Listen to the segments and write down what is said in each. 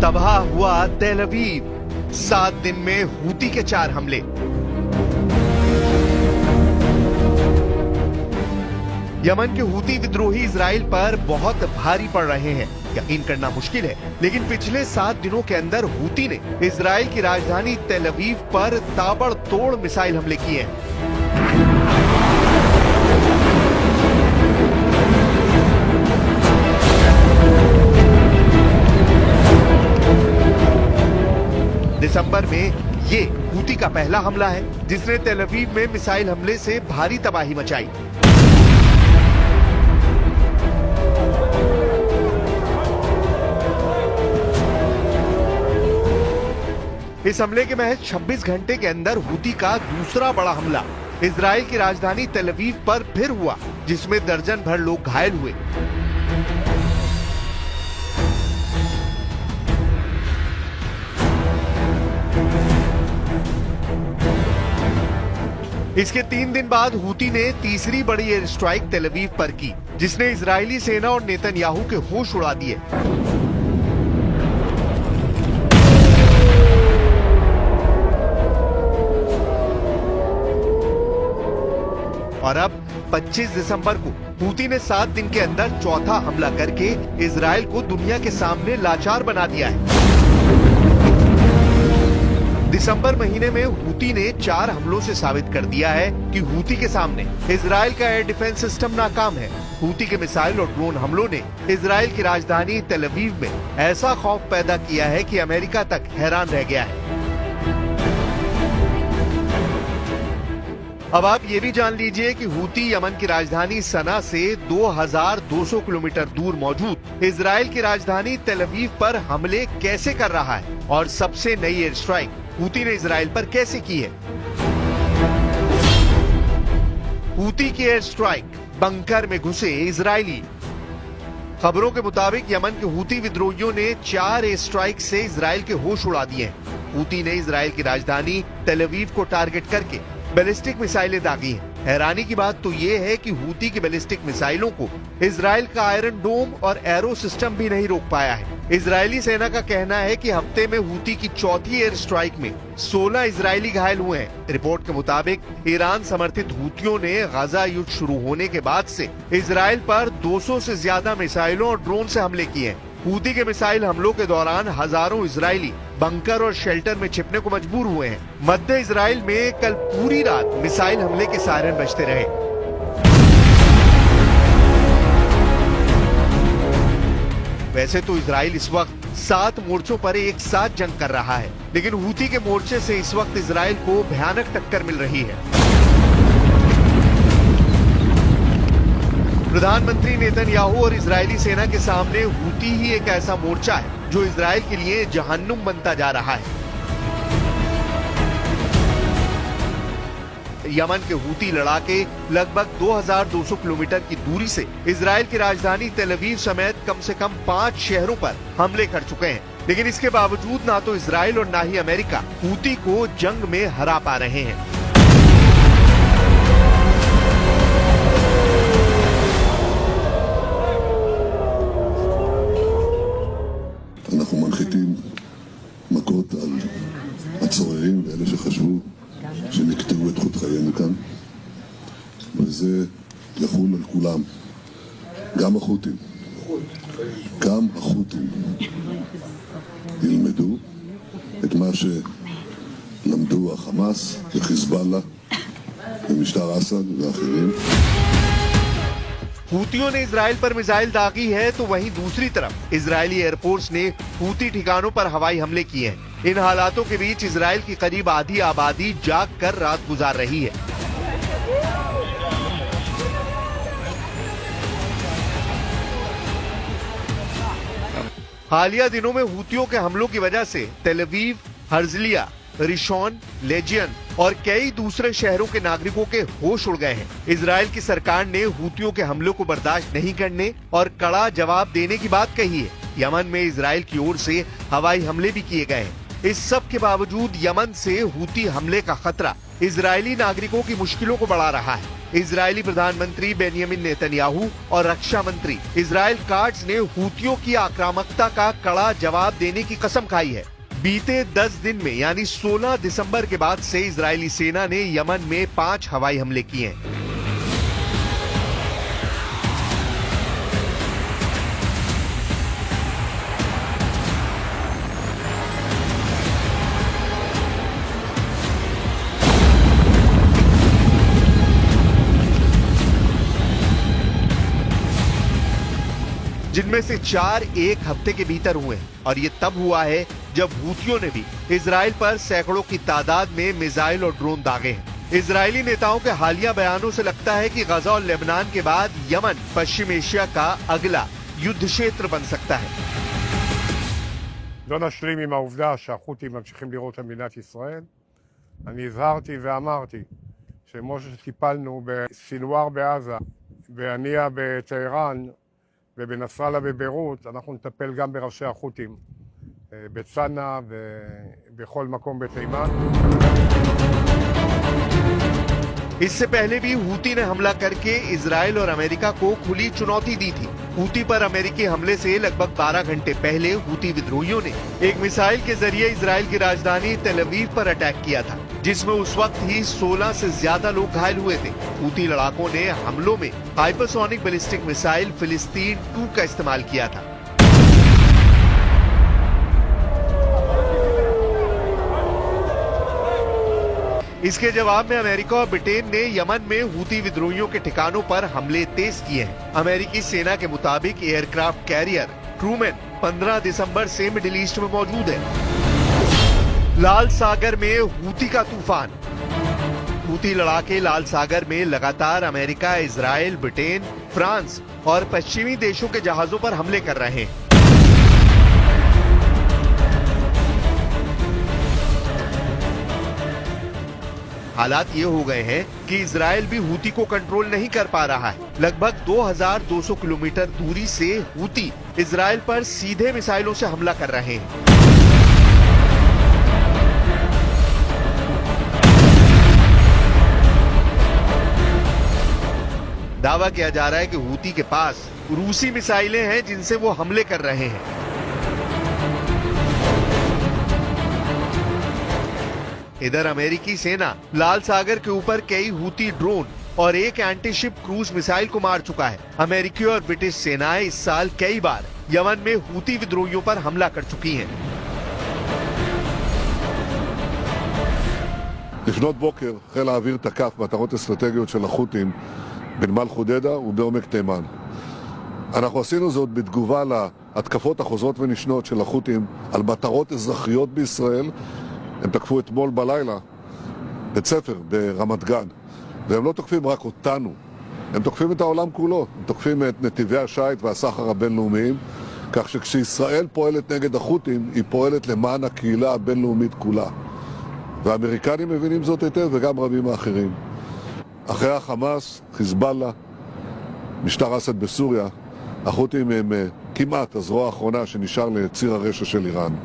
तबाह हुआ तेल अवीव। 7 दिन में हूती के 4 हमले। यमन के हूती विद्रोही इजराइल पर बहुत भारी पड़ रहे हैं, यकीन करना मुश्किल है, लेकिन पिछले 7 दिनों के अंदर हूती ने इजराइल की राजधानी तेल अवीव पर ताबड़तोड़ मिसाइल हमले किए हैं। दिसंबर में ये हूती का पहला हमला है जिसने तेल अवीव में मिसाइल हमले से भारी तबाही मचाई। इस हमले के महज 26 घंटे के अंदर हूती का दूसरा बड़ा हमला इजराइल की राजधानी तेल अवीव पर फिर हुआ, जिसमें दर्जन भर लोग घायल हुए। इसके 3 दिन बाद हूती ने तीसरी बड़ी एयर स्ट्राइक तेल अवीव पर की, जिसने इजरायली सेना और नेतन्याहू के होश उड़ा दिए। और अब 25 दिसंबर को हूती ने 7 दिन के अंदर चौथा हमला करके इजराइल को दुनिया के सामने लाचार बना दिया है। दिसंबर महीने में हूती ने 4 हमलों से साबित कर दिया है कि हूती के सामने इजराइल का एयर डिफेंस सिस्टम नाकाम है। हूती के मिसाइल और ड्रोन हमलों ने इजराइल की राजधानी तेल अवीव में ऐसा खौफ पैदा किया है कि अमेरिका तक हैरान रह गया है। अब आप ये भी जान लीजिए कि हूती यमन की राजधानी सना से 2200 किलोमीटर दूर मौजूद इजराइल की राजधानी तेल अवीव पर हमले कैसे कर रहा है और सबसे नई एयर स्ट्राइक हूती ने इजराइल पर कैसे की है। हूती की एयर स्ट्राइक, बंकर में घुसे इजरायली। खबरों के मुताबिक यमन के हूती विद्रोहियों ने 4 एयर स्ट्राइक से इजराइल के होश उड़ा दिए हैं। हूती ने इजराइल की राजधानी तेल अवीव को टारगेट करके बैलिस्टिक मिसाइलें दागी हैं। हैरानी की बात तो ये है कि हूती की बैलिस्टिक मिसाइलों को इजराइल का आयरन डोम और एरो सिस्टम भी नहीं रोक पाया है। इजरायली सेना का कहना है कि हफ्ते में हूती की चौथी एयर स्ट्राइक में 16 इजरायली घायल हुए हैं। रिपोर्ट के मुताबिक ईरान समर्थित हूतियों ने गाजा युद्ध शुरू होने के बाद से इजराइल पर 200 से ज्यादा मिसाइलों और ड्रोन से हमले किए हैं। हूती के मिसाइल हमलों के दौरान हजारों इजरायली बंकर और शेल्टर में छिपने को मजबूर हुए हैं। मध्य इजराइल में कल पूरी रात मिसाइल हमले के सायरन बजते रहे। वैसे तो इजराइल इस वक्त 7 मोर्चों पर एक साथ जंग कर रहा है, लेकिन हूती के मोर्चे से इस वक्त इजराइल को भयानक टक्कर मिल रही है। प्रधानमंत्री नेतन्याहू और इजरायली सेना के सामने हूती ही एक ऐसा मोर्चा है जो इजराइल के लिए जहन्नुम बनता जा रहा है। यमन के हूती लड़ाके लगभग 2200 किलोमीटर की दूरी से इजराइल की राजधानी तेल अवीव समेत कम से कम 5 शहरों पर हमले कर चुके हैं, लेकिन इसके बावजूद ना तो इजराइल और ना ही अमेरिका हूती को जंग में हरा पा रहे हैं। אנחנו מנחיתים מכות על הצוררים ואלה שחשבו שנקטעו את חוט חיינו כאן, וזה יחול על כולם, גם החות'ים ילמדו את מה שלמדו החמאס וחיזבאללה ומשטר אסד ואחרים। हूतियों ने इजराइल पर मिसाइल दागी है तो वहीं दूसरी तरफ इजरायली एयरफोर्स ने हूती ठिकानों पर हवाई हमले किए हैं। इन हालातों के बीच इजराइल की करीब आधी आबादी जाग कर रात गुजार रही है। हालिया दिनों में हूतियों के हमलों की वजह से तेल अवीव, हर्जलिया, रिशॉन, लेजियन और कई दूसरे शहरों के नागरिकों के होश उड़ गए हैं। इजराइल की सरकार ने हूतियों के हमलों को बर्दाश्त नहीं करने और कड़ा जवाब देने की बात कही है। यमन में इजराइल की ओर से हवाई हमले भी किए गए हैं। इस सब के बावजूद यमन से हूती हमले का खतरा इजरायली नागरिकों की मुश्किलों को बढ़ा रहा है। इजरायली प्रधानमंत्री बेंयामिन नेतन्याहू और रक्षा मंत्री इजराइल काट्ज ने हूतियों की आक्रामकता का कड़ा जवाब देने की कसम खाई है। बीते 10 दिन में यानी 16 दिसंबर के बाद से इजरायली सेना ने यमन में 5 हवाई हमले किए हैं। जिनमें से 4 एक हफ्ते के भीतर हुए हैं और ये तब हुआ है जब हूतियों ने भी इजराइल पर सैकड़ों की तादाद में मिसाइल और ड्रोन दागे हैं। इजरायली नेताओं के हालिया बयानों से लगता है कि गजा और लेबनान के बाद यमन पश्चिम एशिया का अगला युद्ध क्षेत्र बन सकता है। לא נשלים עם העובדה שהחות'ים ממשיכים לירות על מדינת ישראל. אני הזהרתי ואמרתי שכמו שטיפלנו בסינואר בעזה, בהנייה בטהרן ובנסראללה בביירות, אנחנו נטפל גם בראשי החות'ים בצנעא ובכל מקום בתימן. इससे पहले भी हूती ने हमला करके इजराइल और अमेरिका को खुली चुनौती दी थी। हूती पर अमेरिकी हमले से लगभग 12 घंटे पहले हूती विद्रोहियों ने एक मिसाइल के जरिए इजराइल की राजधानी तेल अवीव पर अटैक किया था, जिसमें उस वक्त ही 16 से ज्यादा लोग घायल हुए थे। हूती लड़ाकों ने हमलों में हाइपरसोनिक बैलिस्टिक मिसाइल फिलिस्तीन 2 का इस्तेमाल किया था। इसके जवाब में अमेरिका और ब्रिटेन ने यमन में हूती विद्रोहियों के ठिकानों पर हमले तेज किए हैं। अमेरिकी सेना के मुताबिक एयरक्राफ्ट कैरियर ट्रूमैन 15 दिसंबर से मिडिल ईस्ट में मौजूद है। लाल सागर में हूती का तूफान। हूती लड़ाके लाल सागर में लगातार अमेरिका, इजराइल, ब्रिटेन, फ्रांस और पश्चिमी देशों के जहाजों पर हमले कर रहे हैं। हालात ये हो गए हैं कि इजराइल भी हूती को कंट्रोल नहीं कर पा रहा है। लगभग 2200 किलोमीटर दूरी से हूती इजराइल पर सीधे मिसाइलों से हमला कर रहे हैं। दावा किया जा रहा है कि हूती के पास रूसी मिसाइलें हैं जिनसे वो हमले कर रहे हैं। इधर अमेरिकी सेना लाल सागर के ऊपर कई हूती ड्रोन और एक एंटीशिप क्रूज मिसाइल को मार चुका है। अमेरिकी और ब्रिटिश सेनाएं इस साल कई बार यमन में हूती विद्रोहियों पर हमला कर चुकी हैं। לפנות בוקר חיל האוויר תקף מטרות אסטרטגיות של החות'ים בנמל חודדה ובעומק תימן. אנחנו עשינו זאת בתגובה להתקפות החוזרות ונשנות של החות'ים על מטרות אזרחיות בישראל. הם תקפו אתמול בלילה בית ספר ברמת גן, והם לא תוקפים רק אותנו, הם תוקפים את העולם כולו, הם תוקפים את נתיבי השיט והסחר הבינלאומיים, כך שכשישראל פועלת נגד החות'ים, היא פועלת למען הקהילה הבינלאומית כולה. והאמריקנים מבינים זאת היטב וגם רבים האחרים. אחרי החמאס, חיזבאללה, משטר אסד בסוריה, החות'ים הם כמעט הזרוע האחרונה שנשאר לציר הרשע של איראן.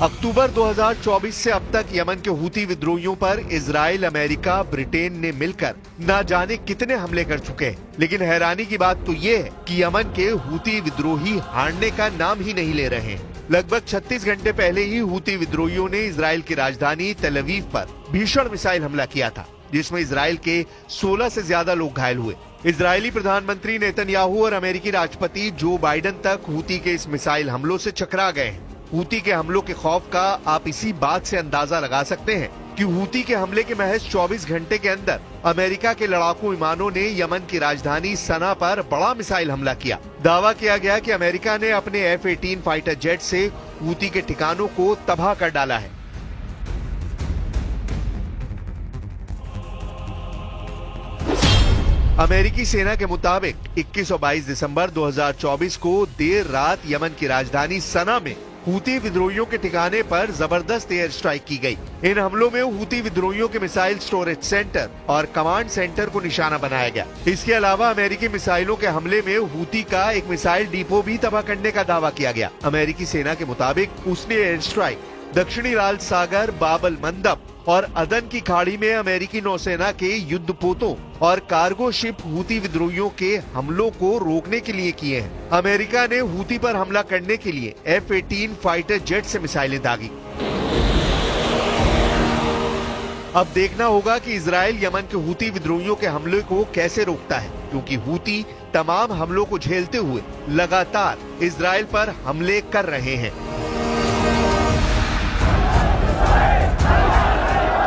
अक्टूबर 2024 से अब तक यमन के हूती विद्रोहियों पर इजराइल, अमेरिका, ब्रिटेन ने मिलकर न जाने कितने हमले कर चुके हैं। लेकिन हैरानी की बात तो ये है कि यमन के हूती विद्रोही हारने का नाम ही नहीं ले रहे हैं। लगभग 36 घंटे पहले ही हूती विद्रोहियों ने इजराइल की राजधानी तेल अवीव पर भीषण मिसाइल हमला किया था, जिसमें इजराइल के 16 से ज्यादा लोग घायल हुए। इजरायली प्रधानमंत्री नेतन्याहू और अमेरिकी राष्ट्रपति जो बाइडेन तक हूती के इस मिसाइल हमलों से चकरा गए हैं। हूती के हमलों के खौफ का आप इसी बात से अंदाजा लगा सकते हैं कि हूती के हमले के महज 24 घंटे के अंदर अमेरिका के लड़ाकू विमानों ने यमन की राजधानी सना पर बड़ा मिसाइल हमला किया। दावा किया गया कि अमेरिका ने अपने F-18 फाइटर जेट से हूती के ठिकानों को तबाह कर डाला है। अमेरिकी सेना के मुताबिक 21 और 22 दिसंबर 2024 को देर रात यमन की राजधानी सना में हूती विद्रोहियों के ठिकाने पर जबरदस्त एयर स्ट्राइक की गई। इन हमलों में हूती विद्रोहियों के मिसाइल स्टोरेज सेंटर और कमांड सेंटर को निशाना बनाया गया। इसके अलावा अमेरिकी मिसाइलों के हमले में हूती का एक मिसाइल डिपो भी तबाह करने का दावा किया गया। अमेरिकी सेना के मुताबिक उसने एयर स्ट्राइक दक्षिणी लाल सागर, बाबल मंदब और अदन की खाड़ी में अमेरिकी नौसेना के युद्धपोतों और कार्गो शिप हूती विद्रोहियों के हमलों को रोकने के लिए किए हैं। अमेरिका ने हूती पर हमला करने के लिए F-18 फाइटर जेट से मिसाइलें दागी। अब देखना होगा कि इजराइल यमन के हूती विद्रोहियों के हमले को कैसे रोकता है, क्योंकि हूती तमाम हमलों को झेलते हुए लगातार इजराइल पर हमले कर रहे हैं।